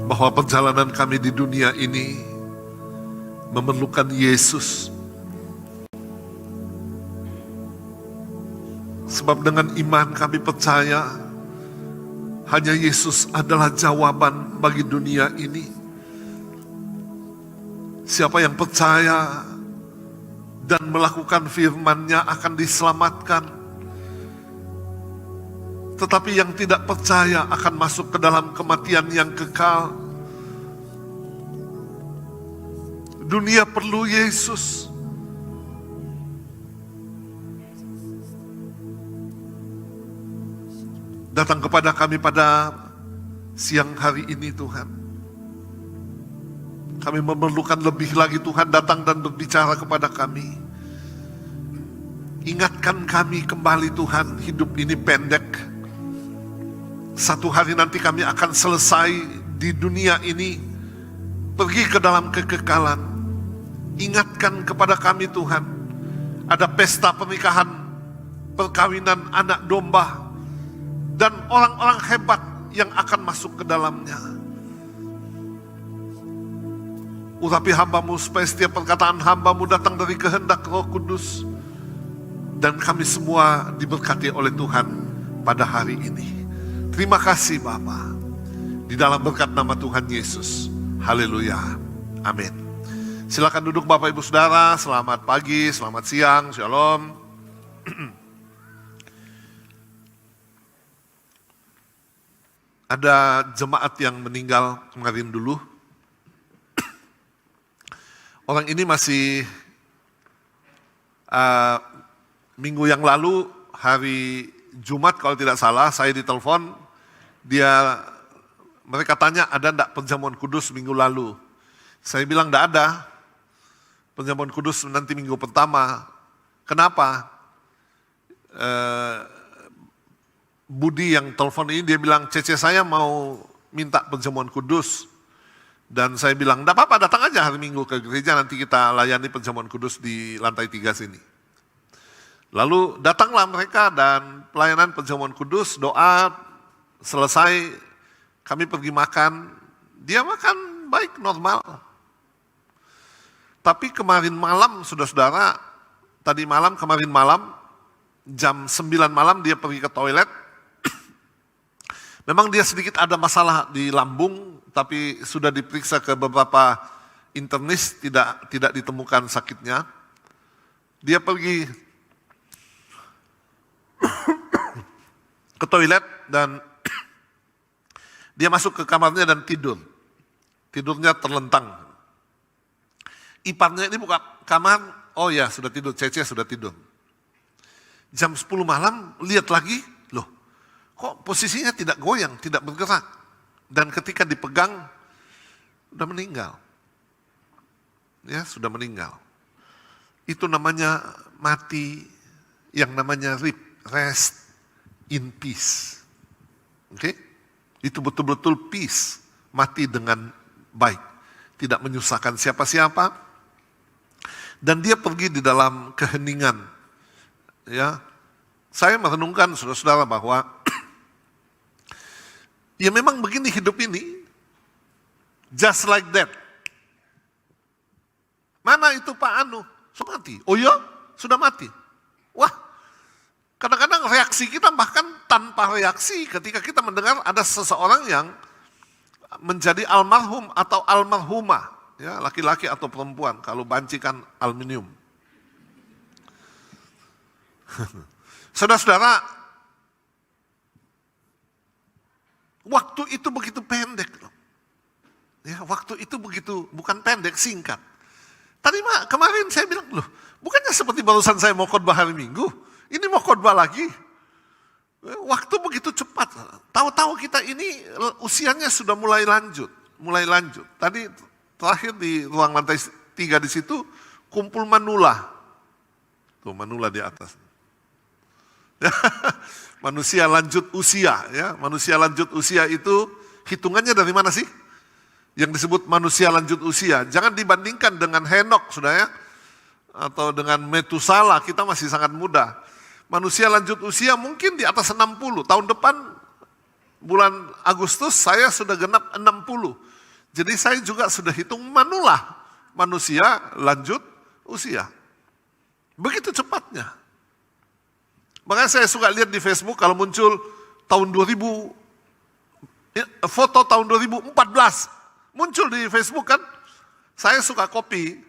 bahwa perjalanan kami di dunia ini memerlukan Yesus. Sebab dengan iman kami percaya hanya Yesus adalah jawaban bagi dunia ini. Siapa yang percaya dan melakukan firman-Nya akan diselamatkan. Tetapi yang tidak percaya akan masuk ke dalam kematian yang kekal. Dunia perlu Yesus. Datang kepada kami pada siang hari ini Tuhan. Kami memerlukan lebih lagi Tuhan datang dan berbicara kepada kami. Ingatkan kami kembali Tuhan, hidup ini pendek. Satu hari nanti kami akan selesai di dunia ini, pergi ke dalam kekekalan. Ingatkan kepada kami Tuhan, ada pesta pernikahan, perkawinan anak domba, dan orang-orang hebat yang akan masuk ke dalamnya. Urapi hamba-Mu supaya setiap perkataan hamba-Mu datang dari kehendak Roh Kudus. Dan kami semua diberkati oleh Tuhan pada hari ini. Terima kasih Bapa. Di dalam berkat nama Tuhan Yesus. Haleluya. Amin. Silakan duduk Bapak Ibu Saudara. Selamat pagi, selamat siang. Shalom. Ada jemaat yang meninggal kemarin dulu. Orang ini masih minggu yang lalu, hari Jumat kalau tidak salah, saya ditelepon. Mereka tanya ada enggak perjamuan kudus minggu lalu. Saya bilang enggak ada. Perjamuan kudus nanti minggu pertama. Kenapa? Budi yang telepon ini dia bilang, Cece saya mau minta perjamuan kudus. Dan saya bilang, enggak apa-apa datang aja hari Minggu ke gereja, nanti kita layani perjamuan kudus di lantai 3 sini. Lalu datanglah mereka dan pelayanan perjamuan kudus, doa, selesai kami pergi makan. Dia makan baik, normal. Tapi kemarin malam, saudara-saudara, kemarin malam, jam 9 malam dia pergi ke toilet. Memang dia sedikit ada masalah di lambung, tapi sudah diperiksa ke beberapa internis, tidak ditemukan sakitnya. Dia pergi ke toilet dan dia masuk ke kamarnya dan tidur. Tidurnya terlentang. Iparnya ini buka kamar, oh ya sudah tidur, Cece sudah tidur. Jam 10 malam lihat lagi, loh kok posisinya tidak goyang, tidak bergerak. Dan ketika dipegang, sudah meninggal. Ya, sudah meninggal. Itu namanya mati, yang namanya rest in peace. Oke? Itu betul-betul peace, mati dengan baik. Tidak menyusahkan siapa-siapa. Dan dia pergi di dalam keheningan. Ya, saya merenungkan saudara-saudara bahwa ya memang begini hidup ini, just like that. Mana itu Pak Anu? Sudah mati. Oh iya, sudah mati. Wah, kadang-kadang reaksi kita bahkan tanpa reaksi ketika kita mendengar ada seseorang yang menjadi almarhum atau almarhumah. Ya, laki-laki atau perempuan, kalau banci kan aluminium. Saudara-saudara, waktu itu begitu pendek. Ya, waktu itu begitu, bukan pendek, singkat. Tadi kemarin saya bilang, loh, bukannya seperti barusan saya mau khotbah hari Minggu, ini mau khotbah lagi. Waktu begitu cepat. Tahu-tahu kita ini usianya sudah mulai lanjut. Tadi terakhir di ruang lantai 3 di situ, kumpul manula. Tuh manula di atas. Manusia lanjut usia, ya. Manusia lanjut usia itu hitungannya dari mana sih? Yang disebut manusia lanjut usia. Jangan dibandingkan dengan Henok, sudah ya. Atau dengan Metusala, kita masih sangat muda. Manusia lanjut usia mungkin di atas 60. Tahun depan bulan Agustus saya sudah genap 60. Jadi saya juga sudah hitung manulah manusia lanjut usia. Begitu cepatnya. Makanya saya suka lihat di Facebook kalau muncul tahun 2000, foto tahun 2014, muncul di Facebook kan. Saya suka copy,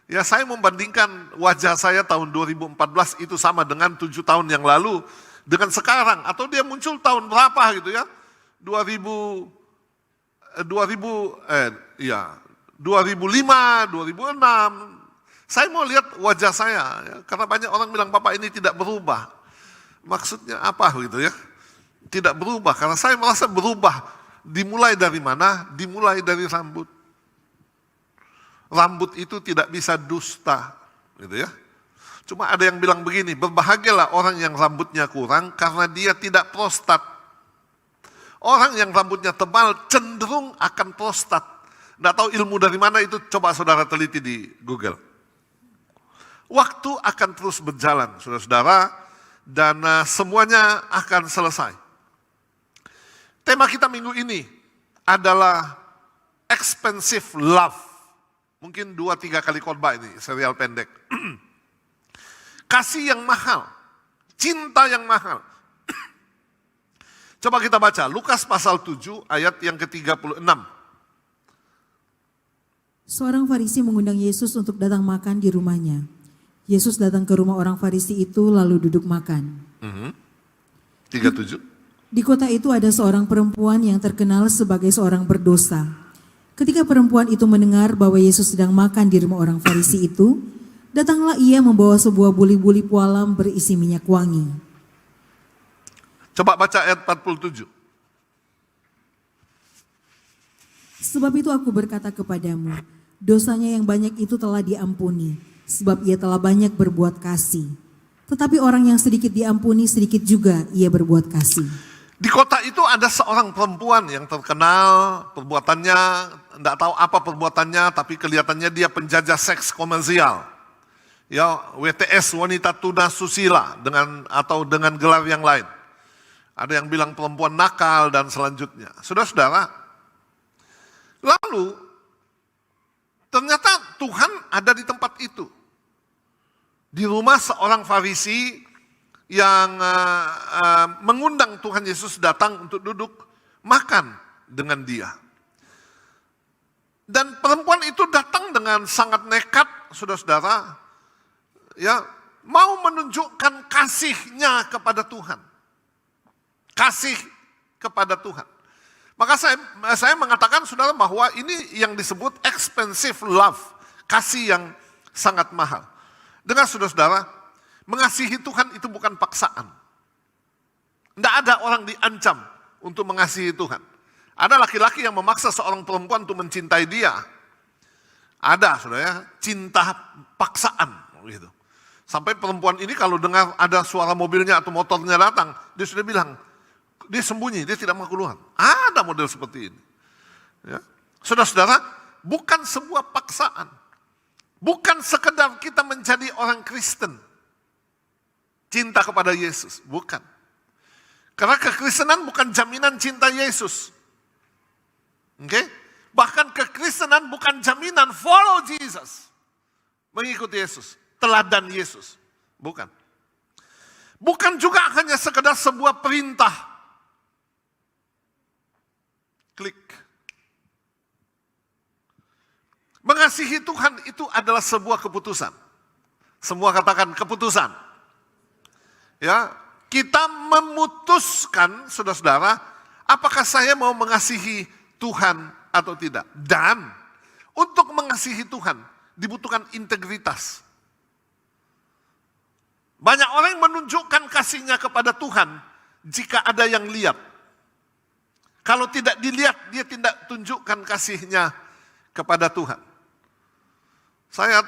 ya saya membandingkan wajah saya tahun 2014 itu sama dengan 7 tahun yang lalu, dengan sekarang. Atau dia muncul tahun berapa gitu ya, 2005, 2006. Saya mau lihat wajah saya, ya, karena banyak orang bilang, Bapak ini tidak berubah. Maksudnya apa gitu ya? Tidak berubah, karena saya merasa berubah. Dimulai dari mana? Dimulai dari rambut. Rambut itu tidak bisa dusta, gitu ya. Cuma ada yang bilang begini, berbahagialah orang yang rambutnya kurang karena dia tidak prostat. Orang yang rambutnya tebal cenderung akan prostat. Nggak tahu ilmu dari mana itu, coba saudara teliti di Google. Waktu akan terus berjalan, saudara-saudara, dan semuanya akan selesai. Tema kita minggu ini adalah expensive love. Mungkin 2-3 kali khotbah ini, serial pendek. Kasih yang mahal, cinta yang mahal. Coba kita baca, Lukas pasal 7 ayat yang ke-36. Seorang Farisi mengundang Yesus untuk datang makan di rumahnya. Yesus datang ke rumah orang Farisi itu lalu duduk makan. 37. Di kota itu ada seorang perempuan yang terkenal sebagai seorang berdosa. Ketika perempuan itu mendengar bahwa Yesus sedang makan di rumah orang Farisi itu, datanglah ia membawa sebuah buli-buli pualam berisi minyak wangi. Coba baca ayat 47. Sebab itu aku berkata kepadamu, dosanya yang banyak itu telah diampuni, sebab ia telah banyak berbuat kasih. Tetapi orang yang sedikit diampuni, sedikit juga ia berbuat kasih. Di kota itu ada seorang perempuan yang terkenal, perbuatannya, tidak tahu apa perbuatannya, tapi kelihatannya dia penjajah seks komersial. Ya, WTS, wanita tuna susila, atau dengan gelar yang lain. Ada yang bilang perempuan nakal dan selanjutnya. Saudara-saudara, lalu ternyata Tuhan ada di tempat itu. Di rumah seorang Farisi yang mengundang Tuhan Yesus datang untuk duduk makan dengan dia. Dan perempuan itu datang dengan sangat nekat, saudara-saudara, ya, mau menunjukkan kasihnya kepada Tuhan. Kasih kepada Tuhan. Maka saya mengatakan, saudara, bahwa ini yang disebut expensive love, kasih yang sangat mahal. Dengan saudara-saudara, mengasihi Tuhan itu bukan paksaan. Tidak ada orang diancam untuk mengasihi Tuhan. Ada laki-laki yang memaksa seorang perempuan untuk mencintai dia. Ada, saudara, cinta paksaan. Gitu. Sampai perempuan ini kalau dengar ada suara mobilnya atau motornya datang, dia sudah bilang, dia sembunyi, dia tidak mau keluar. Ada model seperti ini. Ya. Saudara-saudara, bukan sebuah paksaan. Bukan sekedar kita menjadi orang Kristen. Cinta kepada Yesus, bukan. Karena kekristenan bukan jaminan cinta Yesus. Oke? Bahkan kekristenan bukan jaminan follow Jesus. Mengikuti Yesus, teladan Yesus. Bukan. Bukan juga hanya sekedar sebuah perintah. Klik. Mengasihi Tuhan itu adalah sebuah keputusan. Semua katakan keputusan. Ya, kita memutuskan, saudara-saudara, apakah saya mau mengasihi Tuhan atau tidak. Dan untuk mengasihi Tuhan dibutuhkan integritas. Banyak orang menunjukkan kasihnya kepada Tuhan jika ada yang lihat. Kalau tidak dilihat, dia tidak tunjukkan kasihnya kepada Tuhan. Saya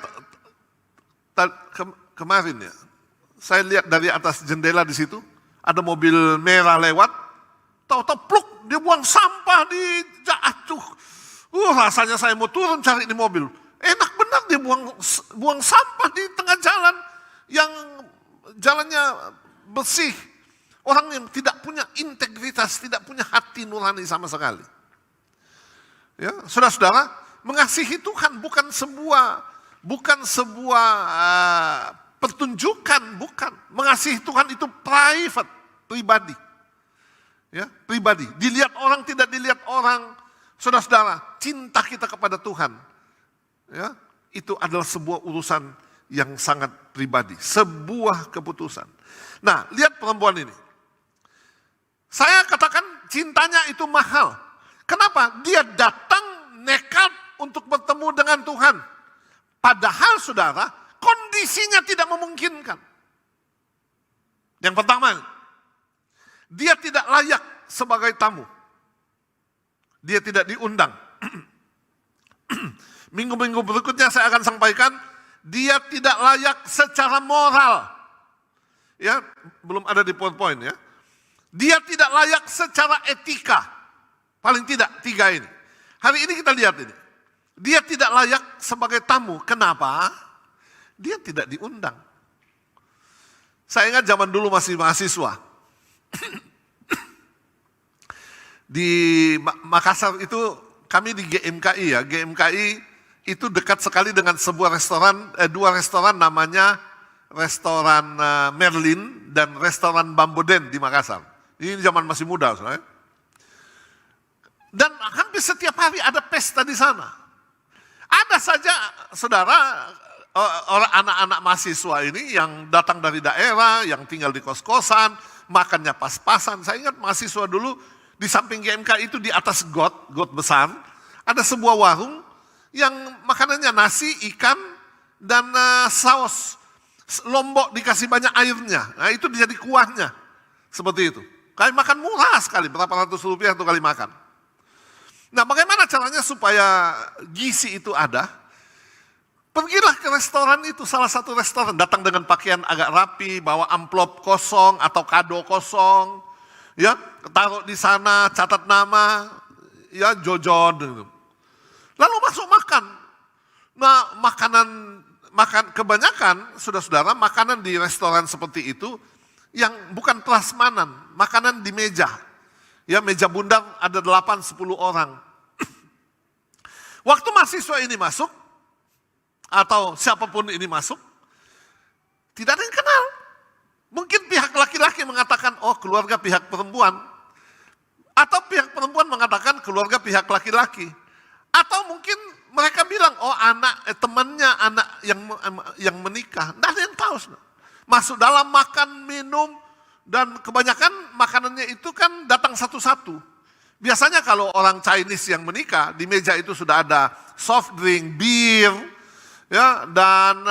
kemarin ya, saya lihat dari atas jendela di situ, ada mobil merah lewat, tahu-tahu pluk, dia buang sampah di jatuh. Rasanya saya mau turun cari di mobil. Enak benar dia buang sampah di tengah jalan yang jalannya bersih. Orang yang tidak punya integritas, tidak punya hati nurani sama sekali. Ya, saudara-saudara, mengasihi Tuhan bukan sebuah pertunjukan, bukan. Mengasihi Tuhan itu private, pribadi. Ya, pribadi. Dilihat orang, tidak dilihat orang. Saudara-saudara, cinta kita kepada Tuhan, ya, itu adalah sebuah urusan yang sangat pribadi, sebuah keputusan. Nah, lihat perempuan ini. Saya katakan cintanya itu mahal. Kenapa? Dia datang nekat untuk bertemu dengan Tuhan. Padahal saudara, kondisinya tidak memungkinkan. Yang pertama, dia tidak layak sebagai tamu. Dia tidak diundang. Minggu-minggu berikutnya saya akan sampaikan, dia tidak layak secara moral. Ya, belum ada di PowerPoint ya. Dia tidak layak secara etika. Paling tidak 3 ini. Hari ini kita lihat ini. Dia tidak layak sebagai tamu. Kenapa? Dia tidak diundang. Saya ingat zaman dulu masih mahasiswa. Di Makassar itu kami di GMKI ya. GMKI itu dekat sekali dengan sebuah restoran, 2 restoran namanya restoran Merlin dan restoran Bamboden di Makassar. Ini zaman masih muda, saudara. Dan hampir setiap hari ada pesta di sana. Ada saja, saudara, orang anak-anak mahasiswa ini yang datang dari daerah, yang tinggal di kos-kosan, makannya pas-pasan. Saya ingat mahasiswa dulu di samping GMK itu di atas got besar, ada sebuah warung yang makanannya nasi, ikan, dan saus. Lombok dikasih banyak airnya. Nah itu jadi kuahnya. Seperti itu. Kali makan murah sekali, berapa ratus rupiah untuk kali makan. Nah bagaimana caranya supaya gizi itu ada? Pergilah ke restoran itu, salah satu restoran, datang dengan pakaian agak rapi, bawa amplop kosong atau kado kosong, ya, taruh di sana, catat nama, ya, jojon. Lalu masuk makan. Nah kebanyakan, saudara-saudara, makanan di restoran seperti itu yang bukan prasmanan, makanan di meja. Ya, meja bundar ada 8-10 orang. Waktu mahasiswa ini masuk, atau siapapun ini masuk, tidak ada yang kenal. Mungkin pihak laki-laki mengatakan, oh keluarga pihak perempuan. Atau pihak perempuan mengatakan keluarga pihak laki-laki. Atau mungkin mereka bilang, oh temannya anak yang menikah. Tidak ada yang tahu. Masuk dalam makan, minum, dan kebanyakan makanannya itu kan datang satu-satu. Biasanya kalau orang Chinese yang menikah, di meja itu sudah ada soft drink, bir, ya, dan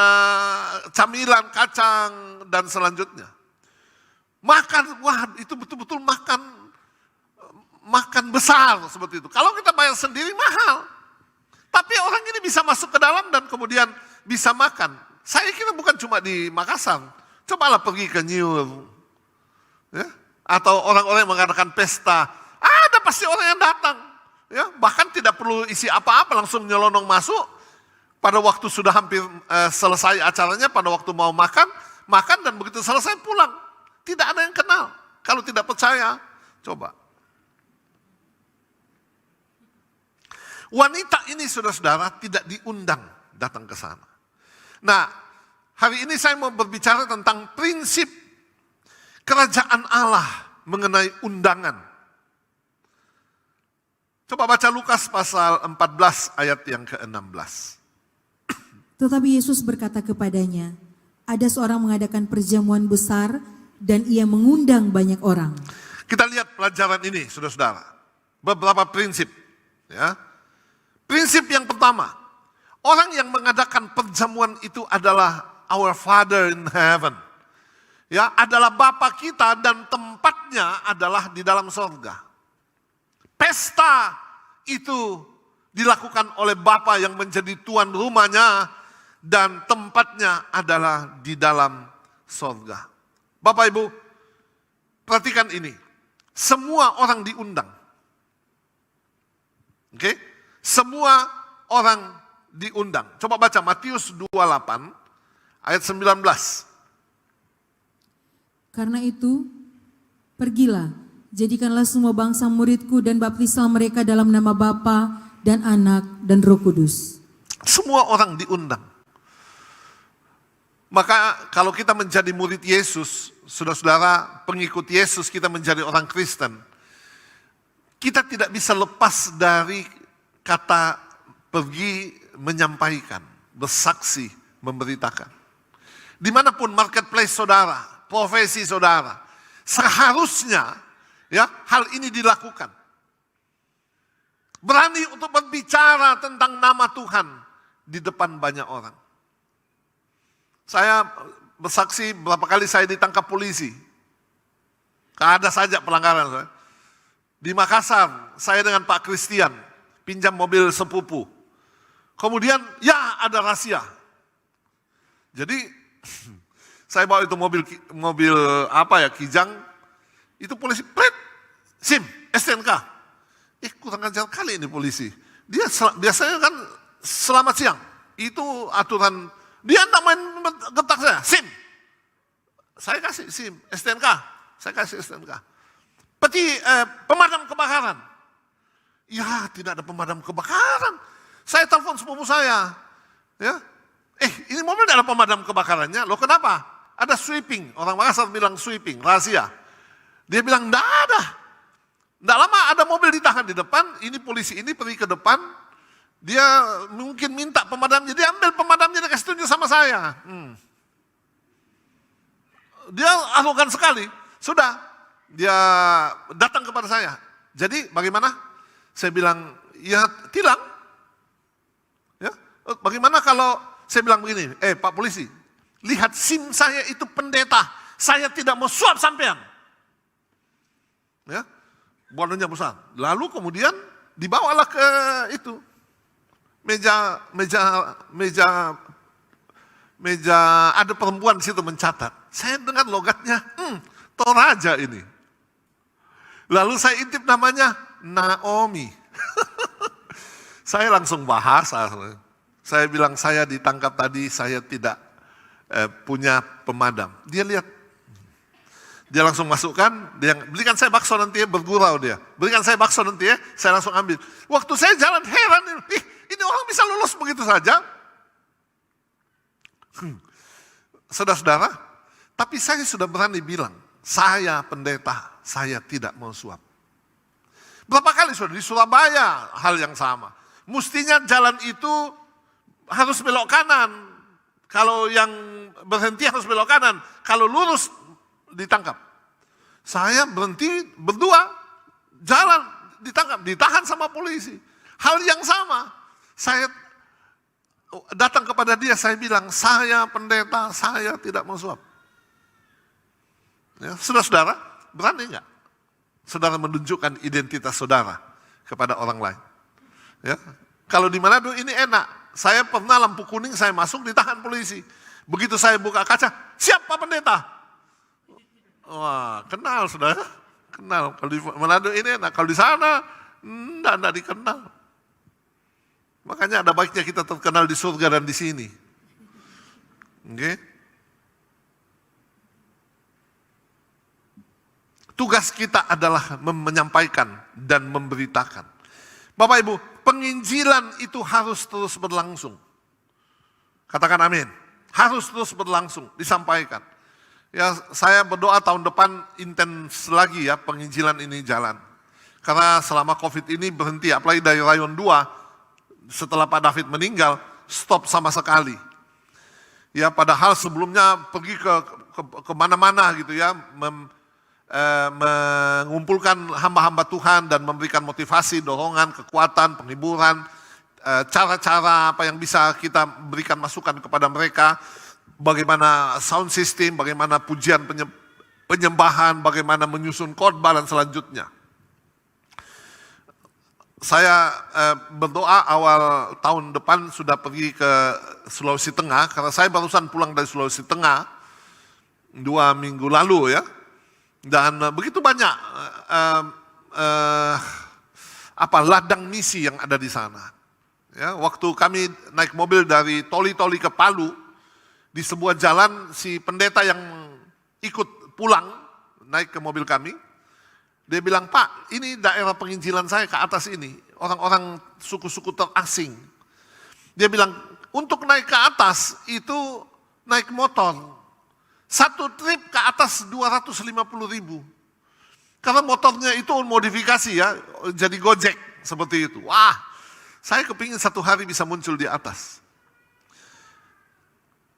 camilan, kacang, dan selanjutnya. Makan, wah itu betul-betul makan besar seperti itu. Kalau kita bayar sendiri mahal. Tapi orang ini bisa masuk ke dalam dan kemudian bisa makan. Saya kira bukan cuma di Makassar. Cobalah pergi ke Nyur. Ya? Atau orang-orang yang mengadakan pesta, ada pasti orang yang datang. Ya? Bahkan tidak perlu isi apa-apa, langsung nyelonong masuk. Pada waktu sudah hampir selesai acaranya, pada waktu mau makan dan begitu selesai pulang. Tidak ada yang kenal. Kalau tidak percaya, coba. Wanita ini saudara-saudara tidak diundang datang ke sana. Nah, hari ini saya mau berbicara tentang prinsip kerajaan Allah mengenai undangan. Coba baca Lukas pasal 14 ayat yang ke-16. Tetapi Yesus berkata kepadanya, ada seorang mengadakan perjamuan besar dan ia mengundang banyak orang. Kita lihat pelajaran ini, saudara-saudara. Beberapa prinsip. Ya. Prinsip yang pertama, orang yang mengadakan perjamuan itu adalah our Father in heaven. Ya, adalah Bapa kita dan tempatnya adalah di dalam sorga. Pesta itu dilakukan oleh Bapa yang menjadi tuan rumahnya dan tempatnya adalah di dalam sorga. Bapak Ibu, perhatikan ini. Semua orang diundang. Oke? Semua orang diundang. Coba baca Matius 28 ayat 19. Karena itu, pergilah, jadikanlah semua bangsa muridku dan baptislah mereka dalam nama Bapa dan Anak, dan Roh Kudus. Semua orang diundang. Maka kalau kita menjadi murid Yesus, saudara-saudara, pengikut Yesus, kita menjadi orang Kristen, kita tidak bisa lepas dari kata pergi menyampaikan, bersaksi, memberitakan. Dimanapun marketplace saudara, profesi saudara, seharusnya ya hal ini dilakukan. Berani untuk berbicara tentang nama Tuhan di depan banyak orang. Saya bersaksi berapa kali saya ditangkap polisi. Ada saja pelanggaran saya. Di Makassar, saya dengan Pak Christian pinjam mobil sepupu. Kemudian ya ada rahasia. Jadi saya bawa itu mobil Kijang, itu polisi pret, SIM, STNK. Kurang ajar kali ini polisi. Dia biasanya kan selamat siang, itu aturan. Dia enggak main getak saya, SIM. Saya kasih SIM, STNK, saya kasih STNK. Pemadam kebakaran. Ya tidak ada pemadam kebakaran. Saya telepon sepupu saya. Ya, ini mobil tidak ada pemadam kebakarannya. Loh kenapa? Ada sweeping. Orang Makassar bilang sweeping, rahasia. Dia bilang enggak ada. Enggak lama ada mobil ditahan di depan. Ini polisi ini pergi ke depan. Dia mungkin minta pemadamnya. Dia ambil pemadamnya, dia kasih tunjuk sama saya. Dia arogan sekali. Sudah, dia datang kepada saya. Jadi bagaimana? Saya bilang, ya tilang. Ya, bagaimana kalau saya bilang begini, Pak polisi, lihat SIM saya itu pendeta. Saya tidak mau suap sampean. Ya, bodohnya besar. Lalu kemudian dibawalah ke itu. Meja ada perempuan di situ mencatat. Saya dengar logatnya, Toraja ini. Lalu saya intip namanya Naomi. Saya langsung bahasa. Saya bilang saya ditangkap tadi, saya tidak punya pemadam. Dia lihat. Dia langsung masukkan, dia belikan saya bakso nanti ya, bergurau dia. Berikan saya bakso nanti ya, saya langsung ambil. Waktu saya jalan heran, ini orang bisa lolos begitu saja. Saudara-saudara, tapi saya sudah berani bilang, saya pendeta, saya tidak mau suap. Berapa kali sudah di Surabaya hal yang sama. Mestinya jalan itu harus belok kanan. Kalau yang berhenti harus belok kanan. Kalau lurus ditangkap. Saya berhenti berdua, jalan, ditangkap, ditahan sama polisi. Hal yang sama, saya datang kepada dia, saya bilang, saya pendeta, saya tidak mau suap. Ya, saudara-saudara, berani nggak? Saudara menunjukkan identitas saudara kepada orang lain. Ya, kalau di Manado ini enak, saya pernah lampu kuning, saya masuk, ditahan polisi. Begitu saya buka kaca, siapa pendeta? Wah, kenal saudara, kenal. Kalau di Manado ini enak, kalau di sana enggak dikenal. Makanya ada baiknya kita terkenal di surga dan di sini. Oke? Tugas kita adalah menyampaikan dan memberitakan. Bapak Ibu, penginjilan itu harus terus berlangsung. Katakan amin. Harus terus berlangsung, disampaikan. Ya, saya berdoa tahun depan intens lagi ya penginjilan ini jalan. Karena selama COVID ini berhenti, apalagi dari Rayon 2, setelah Pak David meninggal, stop sama sekali. Ya, padahal sebelumnya pergi ke mana-mana gitu ya, mengumpulkan hamba-hamba Tuhan dan memberikan motivasi, dorongan, kekuatan, penghiburan, cara-cara apa yang bisa kita berikan masukan kepada mereka. Bagaimana sound system, bagaimana pujian penyembahan, bagaimana menyusun khotbah dan selanjutnya. Saya berdoa awal tahun depan sudah pergi ke Sulawesi Tengah, karena saya barusan pulang dari Sulawesi Tengah 2 minggu lalu ya. Dan begitu banyak ladang misi yang ada di sana. Ya, waktu kami naik mobil dari Toli-Toli ke Palu, di sebuah jalan si pendeta yang ikut pulang naik ke mobil kami, dia bilang, Pak, ini daerah penginjilan saya ke atas ini. orang-orang suku-suku terasing. Dia bilang, untuk naik ke atas itu naik motor. Satu trip ke atas 250.000. Karena motornya itu modifikasi ya, jadi Gojek seperti itu. Wah, saya kepingin satu hari bisa muncul di atas.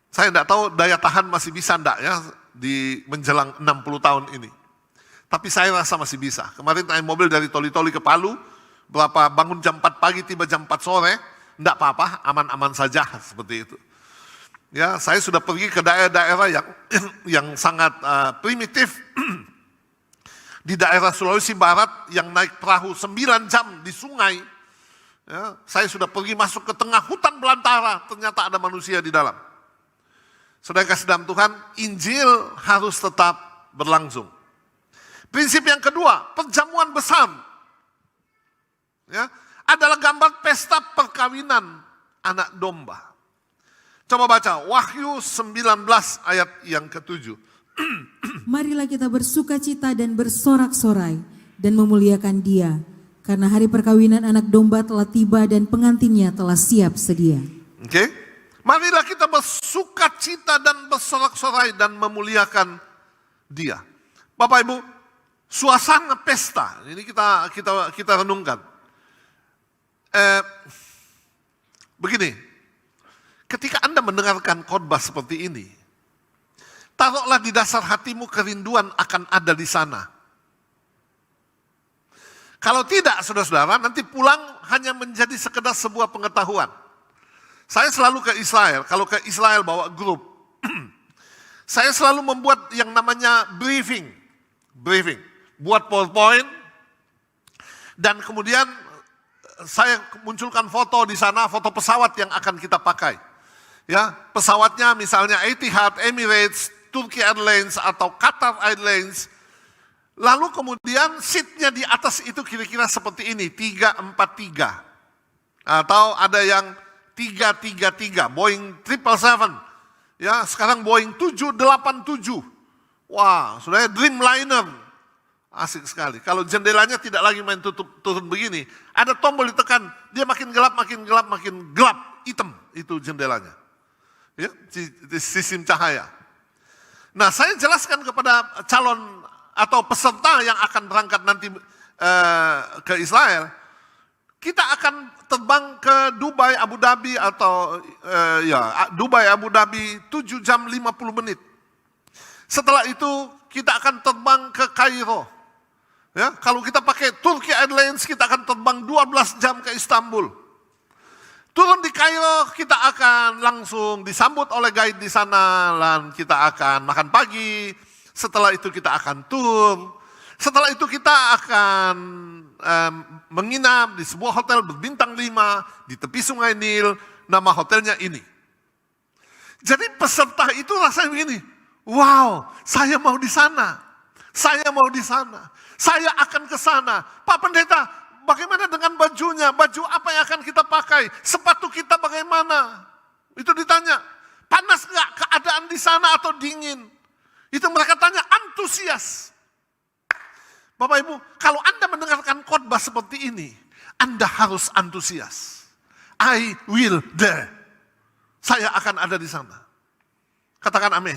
Saya tidak tahu daya tahan masih bisa enggak ya di menjelang 60 tahun ini. Tapi saya rasa masih bisa. Kemarin naik mobil dari Toli-Toli ke Palu, bangun jam 4 pagi, tiba jam 4 sore, enggak apa-apa, aman-aman saja seperti itu. Ya, saya sudah pergi ke daerah-daerah yang sangat primitif. Di daerah Sulawesi Barat yang naik perahu 9 jam di sungai. Ya, saya sudah pergi masuk ke tengah hutan belantara, ternyata ada manusia di dalam. Saudara kasih dalam Tuhan, Injil harus tetap berlangsung. Prinsip yang kedua, perjamuan besar. Ya, adalah gambar pesta perkawinan anak domba. Coba baca Wahyu 19 ayat yang ke-7. Marilah kita bersukacita dan bersorak-sorai dan memuliakan Dia, karena hari perkawinan anak domba telah tiba dan pengantinnya telah siap sedia. Oke. Marilah kita bersukacita dan bersorak-sorai dan memuliakan Dia. Bapak Ibu, suasana pesta ini kita renungkan. Begini, ketika Anda mendengarkan khotbah seperti ini, taruhlah di dasar hatimu kerinduan akan ada di sana. Kalau tidak, saudara-saudara, nanti pulang hanya menjadi sekedar sebuah pengetahuan. Saya selalu ke Israel, kalau ke Israel bawa grup, saya selalu membuat yang namanya briefing. Buat PowerPoint, dan kemudian saya munculkan foto di sana, foto pesawat yang akan kita pakai. Ya, pesawatnya misalnya Etihad, Emirates, Turkish Airlines atau Qatar Airlines. Lalu kemudian seatnya di atas itu kira-kira seperti ini, 343. Atau ada yang 333, Boeing 777. Ya, sekarang Boeing 787. Wah, saudara, Dreamliner. Asik sekali. Kalau jendelanya tidak lagi main turun begini, ada tombol ditekan, dia makin gelap, hitam itu jendelanya. Ya, sistem cahaya. Nah, saya jelaskan kepada calon atau peserta yang akan berangkat nanti ke Israel, kita akan terbang ke Dubai, Abu Dhabi atau Dubai, Abu Dhabi 7 jam 50 menit. Setelah itu kita akan terbang ke Kairo. Ya, kalau kita pakai Turkish Airlines kita akan terbang 12 jam ke Istanbul. Turun di Kairo kita akan langsung disambut oleh guide di sana dan kita akan makan pagi. Setelah itu kita akan tur. Setelah itu kita akan menginap di sebuah hotel berbintang 5 di tepi Sungai Nil. Nama hotelnya ini. Jadi peserta itu rasanya begini. Wow, saya mau di sana. Saya mau di sana. Saya akan ke sana. Pak Pendeta, bagaimana dengan bajunya? Baju apa yang akan kita pakai? Sepatu kita bagaimana? Itu ditanya. Panas nggak keadaan di sana atau dingin? Itu mereka tanya, antusias. Bapak Ibu, kalau Anda mendengarkan khotbah seperti ini, Anda harus antusias. I will there. Saya akan ada di sana. Katakan amin.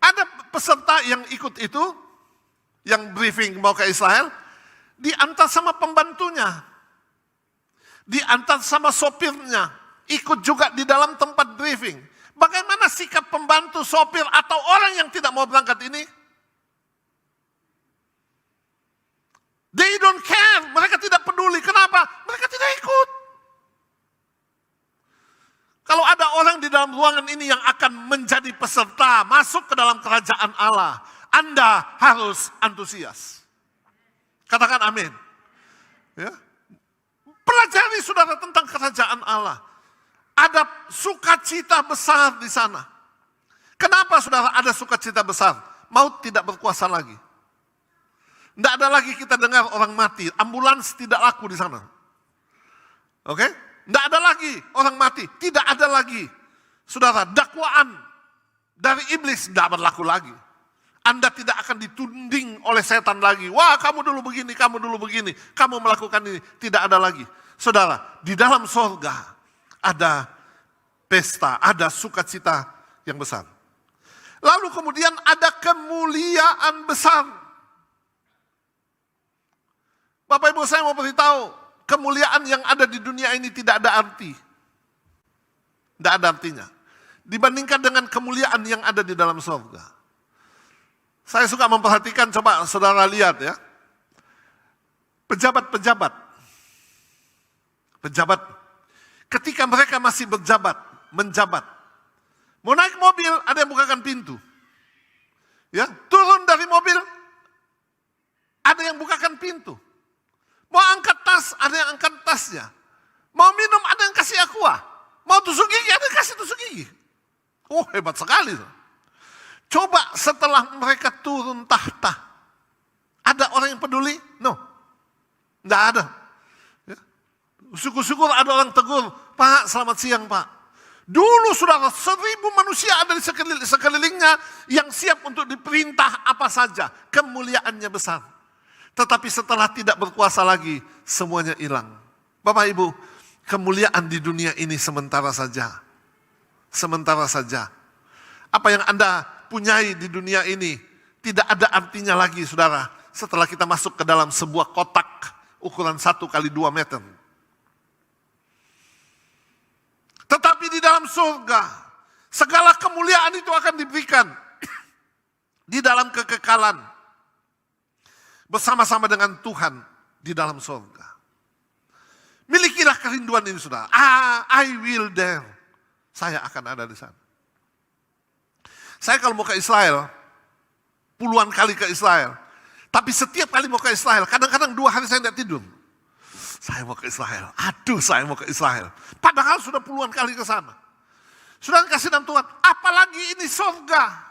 Ada peserta yang ikut itu, yang briefing mau ke Israel, diantar sama pembantunya, diantar sama sopirnya, ikut juga di dalam tempat briefing. Bagaimana sikap pembantu, sopir, atau orang yang tidak mau berangkat ini? They don't care, mereka tidak peduli. Kenapa? Mereka tidak ikut. Kalau ada orang di dalam ruangan ini yang akan menjadi peserta, masuk ke dalam kerajaan Allah, Anda harus antusias. Katakan amin. Ya. Pelajari saudara tentang kerajaan Allah. Ada sukacita besar di sana. Kenapa saudara ada sukacita besar? Maut tidak berkuasa lagi. Tidak ada lagi kita dengar orang mati. Ambulans tidak laku di sana. Oke? Tidak ada lagi orang mati. Tidak ada lagi. Saudara, dakwaan dari iblis tidak berlaku lagi. Anda tidak akan dituding oleh setan lagi. Wah, kamu dulu begini, kamu melakukan ini. Tidak ada lagi. Saudara, di dalam sorga ada pesta, ada sukacita yang besar. Lalu kemudian ada kemuliaan besar. Bapak Ibu, saya mau beritahu, kemuliaan yang ada di dunia ini tidak ada arti. Tidak ada artinya. Dibandingkan dengan kemuliaan yang ada di dalam surga. Saya suka memperhatikan, coba saudara lihat ya. Pejabat, ketika mereka masih menjabat. Mau naik mobil, ada yang bukakan pintu. Ya, turun dari mobil, ada yang bukakan pintu. Mau angkat tas, ada yang angkat tasnya. Mau minum, ada yang kasih aqua. Mau tusuk gigi, ada yang kasih tusuk gigi. Oh, hebat sekali. Coba setelah mereka turun tahta, ada orang yang peduli? No, tidak ada. Ya. Syukur-syukur ada orang tegur, Pak, selamat siang Pak. Dulu saudara, 1.000 manusia ada di sekelilingnya yang siap untuk diperintah apa saja. Kemuliaannya besar. Tetapi setelah tidak berkuasa lagi, semuanya hilang. Bapak Ibu, kemuliaan di dunia ini sementara saja. Sementara saja. Apa yang Anda punyai di dunia ini tidak ada artinya lagi, saudara. Setelah kita masuk ke dalam sebuah kotak ukuran 1 kali 2 meter. Tetapi di dalam surga, segala kemuliaan itu akan diberikan di dalam kekekalan. Bersama-sama dengan Tuhan di dalam surga. Milikilah kerinduan ini, saudara. I will there. Saya akan ada di sana. Saya kalau mau ke Israel, puluhan kali ke Israel. Tapi setiap kali mau ke Israel, kadang-kadang 2 hari saya tidak tidur. Saya mau ke Israel. Aduh, saya mau ke Israel. Padahal sudah puluhan kali ke sana. Sudah kasih dalam Tuhan, apalagi ini surga.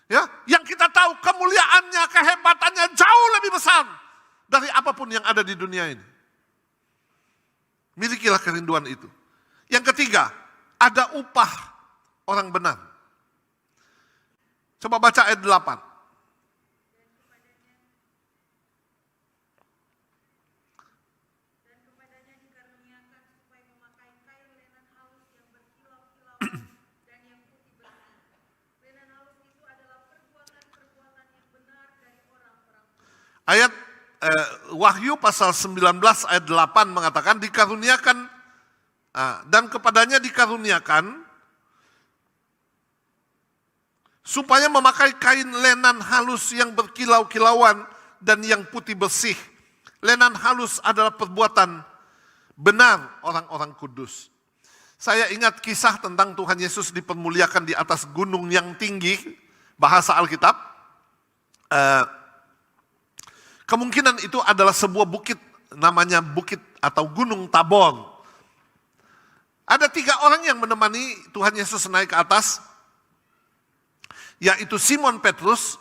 Ya, yang kita tahu kemuliaannya, kehebatannya jauh lebih besar dari apapun yang ada di dunia ini. Milikilah kerinduan itu. Yang ketiga, ada upah orang benar. Coba baca ayat 8. Ayat Wahyu pasal 19 ayat 8 mengatakan dikaruniakan dan kepadanya dikaruniakan supaya memakai kain lenan halus yang berkilau-kilauan dan yang putih bersih. Lenan halus adalah perbuatan benar orang-orang kudus. Saya ingat kisah tentang Tuhan Yesus dipermuliakan di atas gunung yang tinggi, bahasa Alkitab. Kemungkinan itu adalah sebuah bukit, namanya bukit atau gunung Tabor. Ada 3 orang yang menemani Tuhan Yesus naik ke atas, yaitu Simon Petrus,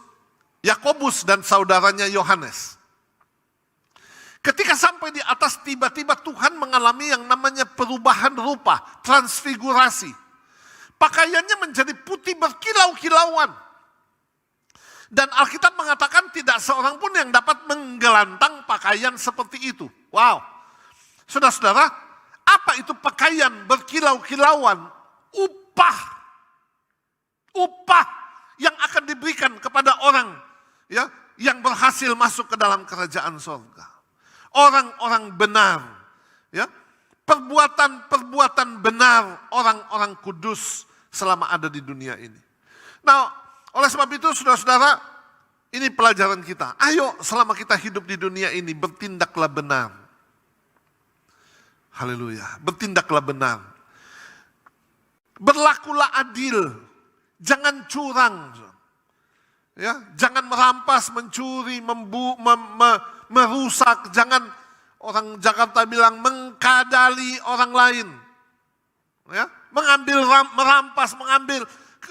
Yakobus dan saudaranya Yohanes. Ketika sampai di atas, tiba-tiba Tuhan mengalami yang namanya perubahan rupa, transfigurasi. Pakaiannya menjadi putih berkilau-kilauan. Dan Alkitab mengatakan tidak seorang pun yang dapat menggelantang pakaian seperti itu. Wow. Saudara-saudara, apa itu pakaian berkilau-kilauan? Upah. Upah yang akan diberikan kepada orang ya yang berhasil masuk ke dalam kerajaan surga. Orang-orang benar. Ya. Perbuatan-perbuatan benar orang-orang kudus selama ada di dunia ini. Nah, oleh sebab itu saudara-saudara, ini pelajaran kita. Ayo selama kita hidup di dunia ini bertindaklah benar. Haleluya, bertindaklah benar. Berlakulah adil, jangan curang. Ya, jangan merampas, mencuri, merusak, jangan orang Jakarta bilang mengkadali orang lain. Ya, merampas, mengambil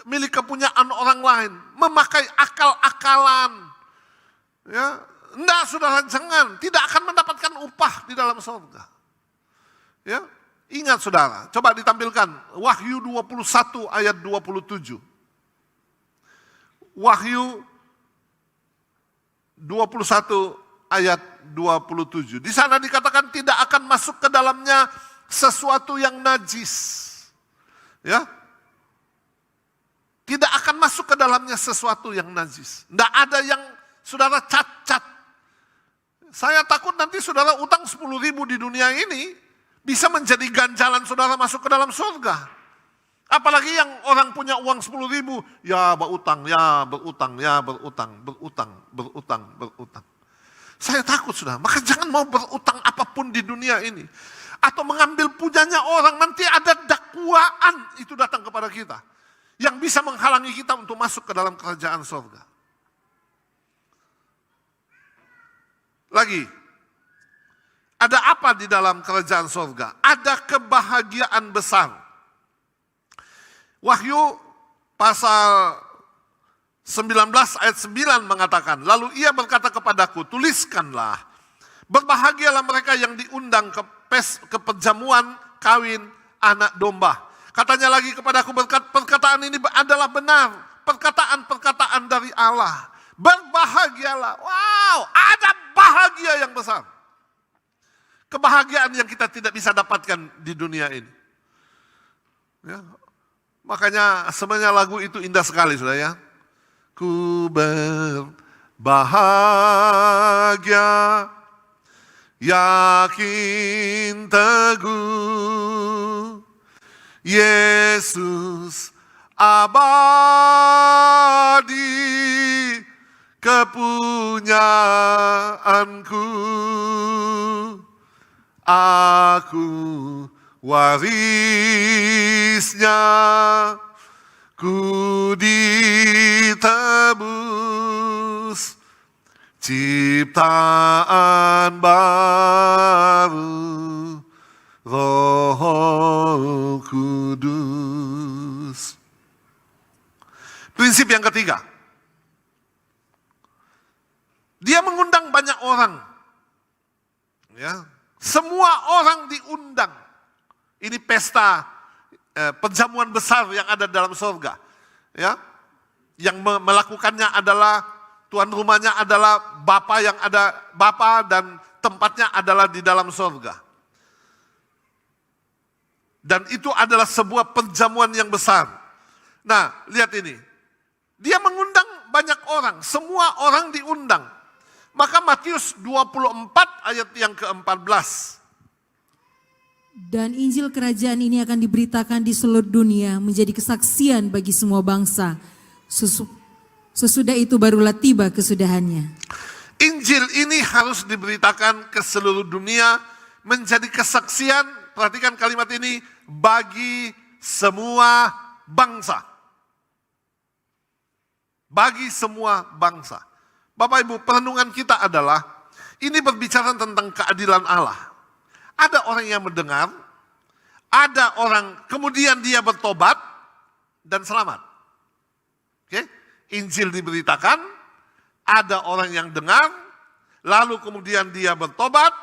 milik kepunyaan orang lain, memakai akal-akalan. Ya, enggak saudara, jangan, tidak akan mendapatkan upah di dalam surga. Ya, ingat saudara, coba ditampilkan Wahyu 21 ayat 27. Wahyu 21 ayat 27. Di sana dikatakan tidak akan masuk ke dalamnya sesuatu yang najis. Ya. Tidak akan masuk ke dalamnya sesuatu yang najis. Tidak ada yang saudara cacat. Saya takut nanti saudara utang 10.000 di dunia ini bisa menjadi ganjalan saudara masuk ke dalam surga. Apalagi yang orang punya uang 10.000, ya berutang, ya berutang, ya berutang, berutang, berutang, berutang. Saya takut saudara, maka jangan mau berutang apapun di dunia ini. Atau mengambil punyanya orang, nanti ada dakwaan itu datang kepada kita. Yang bisa menghalangi kita untuk masuk ke dalam kerajaan surga. Lagi, ada apa di dalam kerajaan surga? Ada kebahagiaan besar. Wahyu pasal 19 ayat 9 mengatakan, lalu ia berkata kepadaku, tuliskanlah, berbahagialah mereka yang diundang ke perjamuan kawin anak domba. Katanya lagi kepadaku, perkataan ini adalah benar, perkataan-perkataan dari Allah. Berbahagialah, wow, ada bahagia yang besar. Kebahagiaan yang kita tidak bisa dapatkan di dunia ini. Ya. Makanya sebenarnya lagu itu indah sekali sudah ya. Ku berbahagia, yakin teguh, Yesus abadi kepunyaanku, aku warisnya, ku ditebus, ciptaan baru, Roh Kudus. Prinsip yang ketiga, dia mengundang banyak orang. Ya, semua orang diundang. Ini pesta perjamuan besar yang ada dalam surga. Ya, yang melakukannya adalah tuan rumahnya adalah Bapa yang ada, Bapa dan tempatnya adalah di dalam surga. Dan itu adalah sebuah perjamuan yang besar. Nah, lihat ini. Dia mengundang banyak orang, semua orang diundang. Maka Matius 24 ayat yang ke-14. Dan Injil kerajaan ini akan diberitakan di seluruh dunia menjadi kesaksian bagi semua bangsa. Sesudah itu barulah tiba kesudahannya. Injil ini harus diberitakan ke seluruh dunia menjadi kesaksian, perhatikan kalimat ini, bagi semua bangsa. Bagi semua bangsa. Bapak Ibu, perenungan kita adalah, ini berbicara tentang keadilan Allah. Ada orang yang mendengar, ada orang kemudian dia bertobat dan selamat. Oke? Injil diberitakan, ada orang yang dengar, lalu kemudian dia bertobat,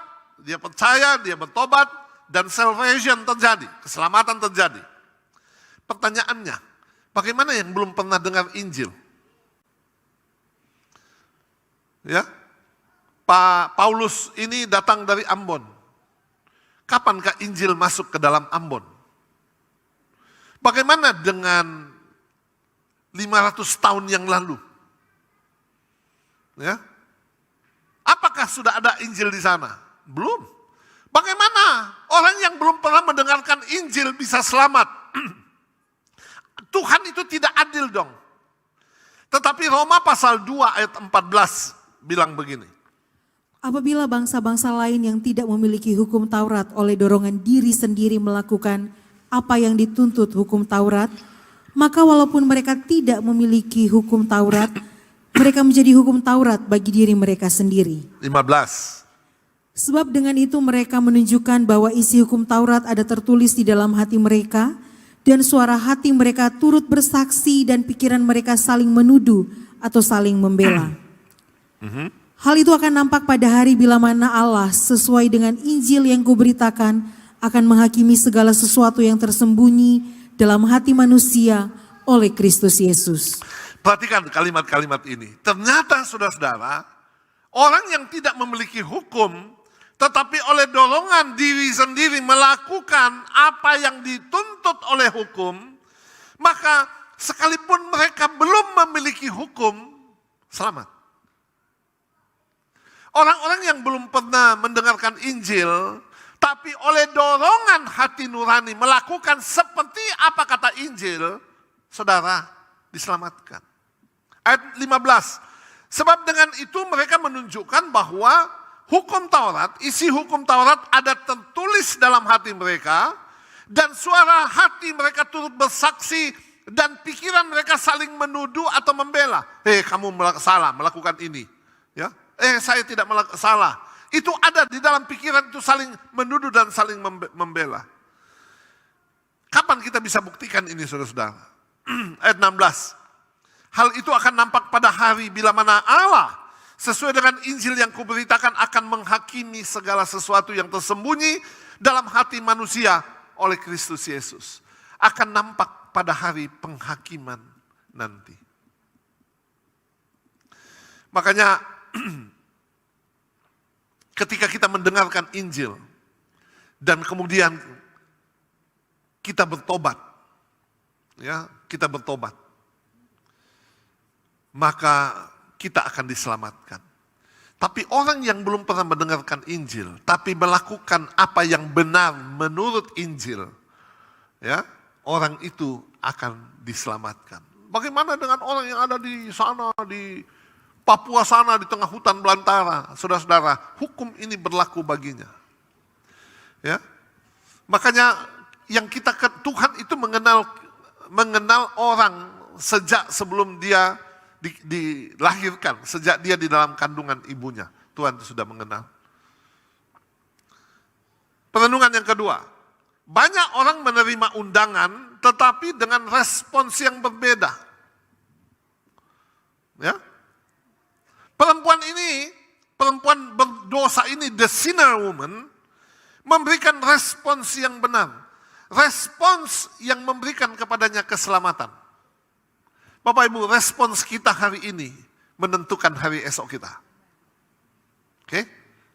dia percaya, dia bertobat, dan salvation terjadi, keselamatan terjadi. Pertanyaannya, bagaimana yang belum pernah dengar Injil? Ya, Pak Paulus ini datang dari Ambon. Kapankah Injil masuk ke dalam Ambon? Bagaimana dengan 500 tahun yang lalu? Ya, apakah sudah ada Injil di sana? Belum. Bagaimana orang yang belum pernah mendengarkan Injil bisa selamat? Tuhan itu tidak adil dong. Tetapi Roma pasal 2 ayat 14 bilang begini. Apabila bangsa-bangsa lain yang tidak memiliki hukum Taurat oleh dorongan diri sendiri melakukan apa yang dituntut hukum Taurat, maka walaupun mereka tidak memiliki hukum Taurat, mereka menjadi hukum Taurat bagi diri mereka sendiri. 15. Sebab dengan itu mereka menunjukkan bahwa isi hukum Taurat ada tertulis di dalam hati mereka, dan suara hati mereka turut bersaksi dan pikiran mereka saling menuduh atau saling membela. Hal itu akan nampak pada hari bila mana Allah sesuai dengan Injil yang kuberitakan akan menghakimi segala sesuatu yang tersembunyi dalam hati manusia oleh Kristus Yesus. Perhatikan kalimat-kalimat ini. Ternyata saudara-saudara, orang yang tidak memiliki hukum, tetapi oleh dorongan diri sendiri melakukan apa yang dituntut oleh hukum, maka sekalipun mereka belum memiliki hukum, selamat. Orang-orang yang belum pernah mendengarkan Injil, tapi oleh dorongan hati nurani melakukan seperti apa kata Injil, saudara diselamatkan. Ayat 15, sebab dengan itu mereka menunjukkan bahwa hukum Taurat, isi hukum Taurat ada tertulis dalam hati mereka, dan suara hati mereka turut bersaksi, dan pikiran mereka saling menuduh atau membela. Kamu salah melakukan ini. Ya, saya tidak salah. Itu ada di dalam pikiran, itu saling menuduh dan saling membela. Kapan kita bisa buktikan ini, saudara-saudara? Ayat 16. Hal itu akan nampak pada hari bila mana Allah sesuai dengan Injil yang kuberitakan akan menghakimi segala sesuatu yang tersembunyi dalam hati manusia oleh Kristus Yesus. Akan nampak pada hari penghakiman nanti. Makanya ketika kita mendengarkan Injil dan kemudian kita bertobat, ya, kita bertobat, maka kita akan diselamatkan. Tapi orang yang belum pernah mendengarkan Injil, tapi melakukan apa yang benar menurut Injil, ya, orang itu akan diselamatkan. Bagaimana dengan orang yang ada di sana, di Papua sana, di tengah hutan belantara, saudara-saudara, hukum ini berlaku baginya. Ya, makanya yang kita Tuhan itu mengenal orang sejak sebelum dia dilahirkan, sejak dia di dalam kandungan ibunya. Tuhan itu sudah mengenal. Perenungan yang kedua, banyak orang menerima undangan tetapi dengan respons yang berbeda. Ya. Perempuan berdosa ini, the sinner woman, memberikan respons yang benar. Respons yang memberikan kepadanya keselamatan. Bapak Ibu, respons kita hari ini menentukan hari esok kita. Oke?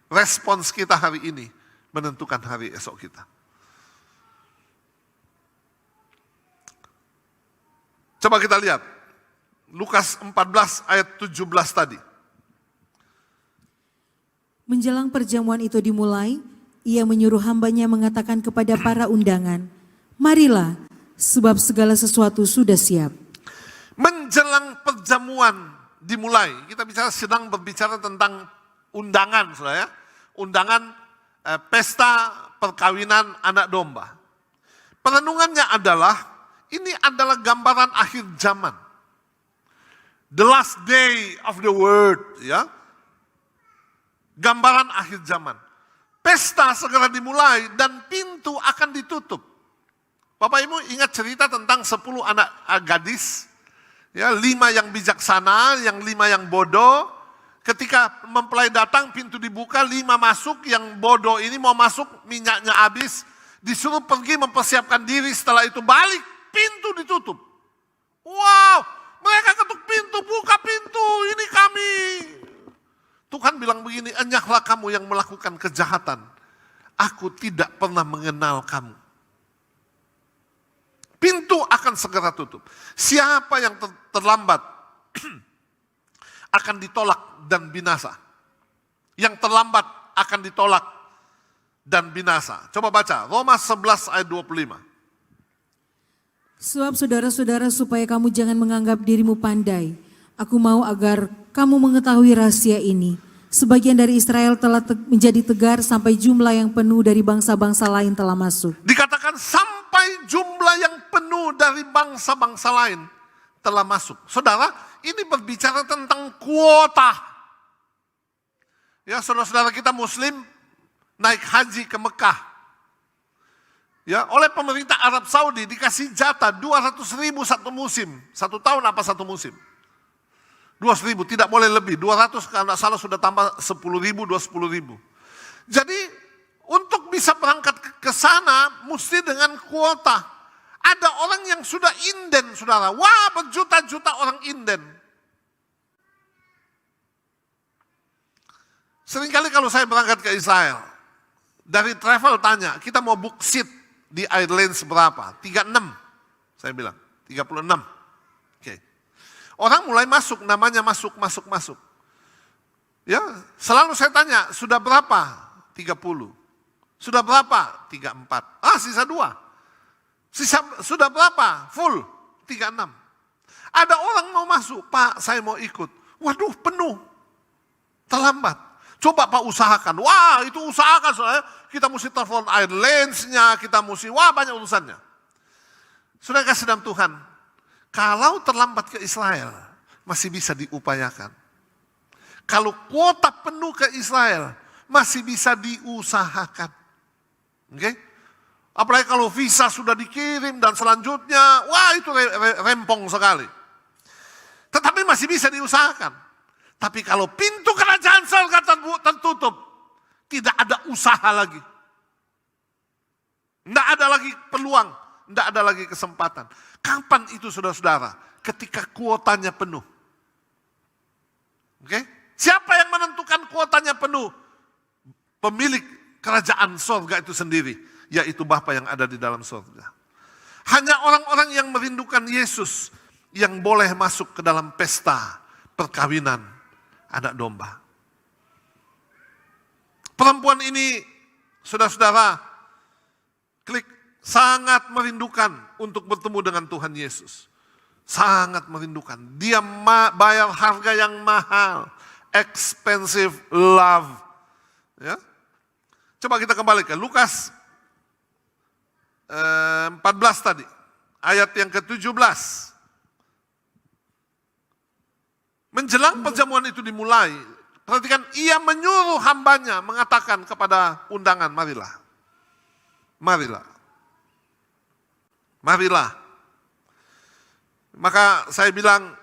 Respons kita hari ini menentukan hari esok kita. Coba kita lihat Lukas 14 ayat 17 tadi. Menjelang perjamuan itu dimulai, ia menyuruh hambanya mengatakan kepada para undangan, marilah, sebab segala sesuatu sudah siap. Menjelang perjamuan dimulai, kita sedang berbicara tentang undangan, saudara ya. Undangan pesta perkawinan anak domba. Perenungannya adalah, ini adalah gambaran akhir zaman. The last day of the world, ya. Gambaran akhir zaman. Pesta segera dimulai dan pintu akan ditutup. Bapak Ibu ingat cerita tentang 10 anak gadis, ya, 5 yang bijaksana, yang 5 yang bodoh. Ketika mempelai datang, pintu dibuka, 5 masuk, yang bodoh ini mau masuk, minyaknya habis, disuruh pergi mempersiapkan diri, setelah itu balik, pintu ditutup. Wow, mereka ketuk pintu, buka pintu, ini kami. Tuhan bilang begini, enyahlah kamu yang melakukan kejahatan. Aku tidak pernah mengenal kamu. Pintu akan segera tutup. Siapa yang terlambat akan ditolak dan binasa. Yang terlambat akan ditolak dan binasa. Coba baca, Roma 11 ayat 25. Sebab saudara-saudara supaya kamu jangan menganggap dirimu pandai. Aku mau agar kamu mengetahui rahasia ini. Sebagian dari Israel telah menjadi tegar sampai jumlah yang penuh dari bangsa-bangsa lain telah masuk. Dikatakan sampai jumlah yang penuh dari bangsa-bangsa lain telah masuk. Saudara, ini berbicara tentang kuota. Ya, saudara-saudara kita Muslim naik haji ke Mekah. Ya, oleh pemerintah Arab Saudi dikasih jatah 200.000 satu musim. 1 tahun apa 1 musim? 200.000, tidak boleh lebih. 200 kalau salah sudah tambah 10.000, 20.000. Jadi untuk bisa berangkat ke sana mesti dengan kuota. Ada orang yang sudah inden, saudara. Wah, berjuta-juta orang inden. Seringkali kalau saya berangkat ke Israel, dari travel tanya, kita mau book seat di Airlines berapa? 36, saya bilang. 36. Oke. Orang mulai masuk, namanya masuk. Ya, selalu saya tanya, sudah berapa? 30. Sudah berapa? 34. Sisa 2. Sudah berapa? Full. 36. Ada orang mau masuk, Pak, saya mau ikut. Waduh, penuh. Terlambat. Coba Pak usahakan. Wah, itu usahakan soalnya. Kita mesti telepon Airlines-nya, kita mesti, banyak urusannya. Sudah kasih dalam Tuhan, kalau terlambat ke Israel, masih bisa diupayakan. Kalau kuota penuh ke Israel, masih bisa diusahakan. Oke? Apalagi kalau visa sudah dikirim dan selanjutnya, itu rempong sekali. Tetapi masih bisa diusahakan. Tapi kalau pintu kerajaan surga tertutup, tidak ada usaha lagi. Tidak ada lagi peluang, tidak ada lagi kesempatan. Kapan itu saudara-saudara? Ketika kuotanya penuh. Oke? Siapa yang menentukan kuotanya penuh? Pemilik kerajaan surga itu sendiri, yaitu Bapa yang ada di dalam surga. Hanya orang-orang yang merindukan Yesus yang boleh masuk ke dalam pesta perkawinan anak domba. Perempuan ini, saudara-saudara, klik, sangat merindukan untuk bertemu dengan Tuhan Yesus. Sangat merindukan. Dia bayar harga yang mahal. Expensive love. Ya. Coba kita kembali ke Lukas 14 tadi. Ayat yang ke-17. Menjelang perjamuan itu dimulai, perhatikan, ia menyuruh hambanya mengatakan kepada undangan, marilah. Maka saya bilang,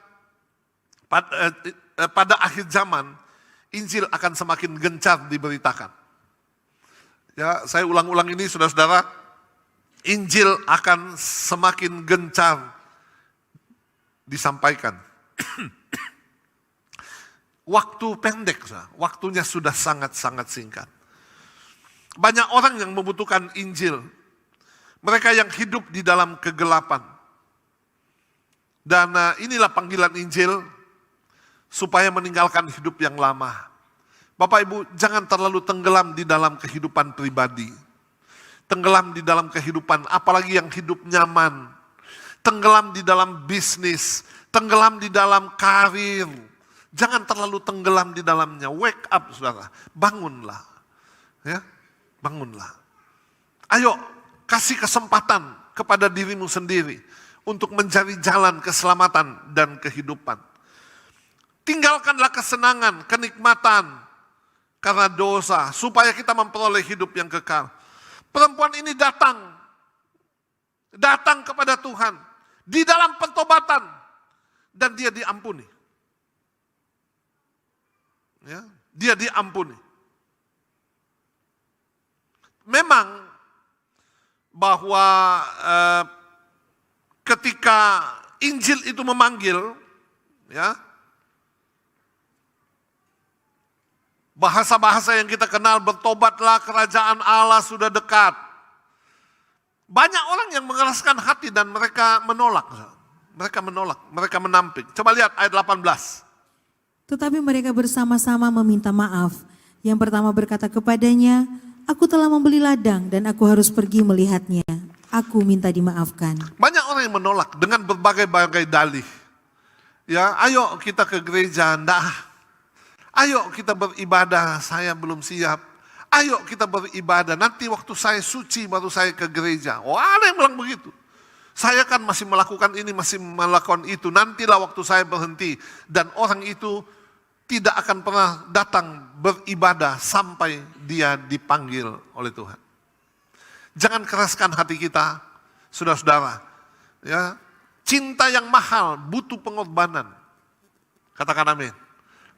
pada akhir zaman, Injil akan semakin gencar diberitakan. Ya, saya ulang-ulang ini, saudara-saudara, Injil akan semakin gencar disampaikan. Waktu pendek, waktunya sudah sangat-sangat singkat. Banyak orang yang membutuhkan Injil. Mereka yang hidup di dalam kegelapan. Dan inilah panggilan Injil supaya meninggalkan hidup yang lama. Bapak Ibu, jangan terlalu tenggelam di dalam kehidupan pribadi. Tenggelam di dalam kehidupan, apalagi yang hidup nyaman. Tenggelam di dalam bisnis, tenggelam di dalam karir. Jangan terlalu tenggelam di dalamnya. Wake up, saudara. Bangunlah. Ya, bangunlah. Ayo, kasih kesempatan kepada dirimu sendiri untuk mencari jalan keselamatan dan kehidupan. Tinggalkanlah kesenangan, kenikmatan karena dosa, supaya kita memperoleh hidup yang kekal. Perempuan ini datang kepada Tuhan di dalam pertobatan dan dia diampuni. Ya, dia diampuni. Memang bahwa ketika Injil itu memanggil, ya, bahasa-bahasa yang kita kenal, bertobatlah, kerajaan Allah sudah dekat. Banyak orang yang mengeraskan hati dan mereka menolak. Mereka menampik. Coba lihat ayat 18. Tetapi mereka bersama-sama meminta maaf. Yang pertama berkata kepadanya, aku telah membeli ladang dan aku harus pergi melihatnya. Aku minta dimaafkan. Banyak orang yang menolak dengan berbagai-bagai dalih. Ya, ayo kita ke gereja, enggak. Ayo kita beribadah, saya belum siap. Ayo kita beribadah, nanti waktu saya suci baru saya ke gereja. Ada yang bilang begitu. Saya kan masih melakukan ini, masih melakukan itu. Nantilah waktu saya berhenti. Dan orang itu tidak akan pernah datang beribadah sampai dia dipanggil oleh Tuhan. Jangan keraskan hati kita, saudara-saudara. Ya, cinta yang mahal butuh pengorbanan. Katakan amin.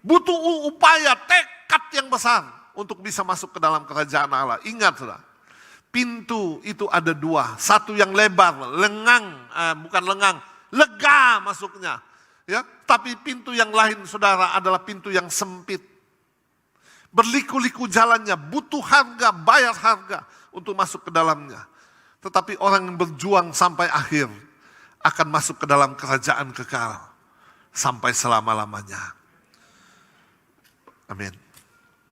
Butuh upaya, tekad yang besar untuk bisa masuk ke dalam kerajaan Allah. Ingat, saudara. pintu itu ada dua. Satu yang lebar, bukan lengang, lega masuknya. Ya, tapi pintu yang lain saudara adalah pintu yang sempit. Berliku-liku jalannya, butuh harga, bayar harga untuk masuk ke dalamnya. Tetapi orang yang berjuang sampai akhir akan masuk ke dalam kerajaan kekal sampai selama-lamanya. Amin.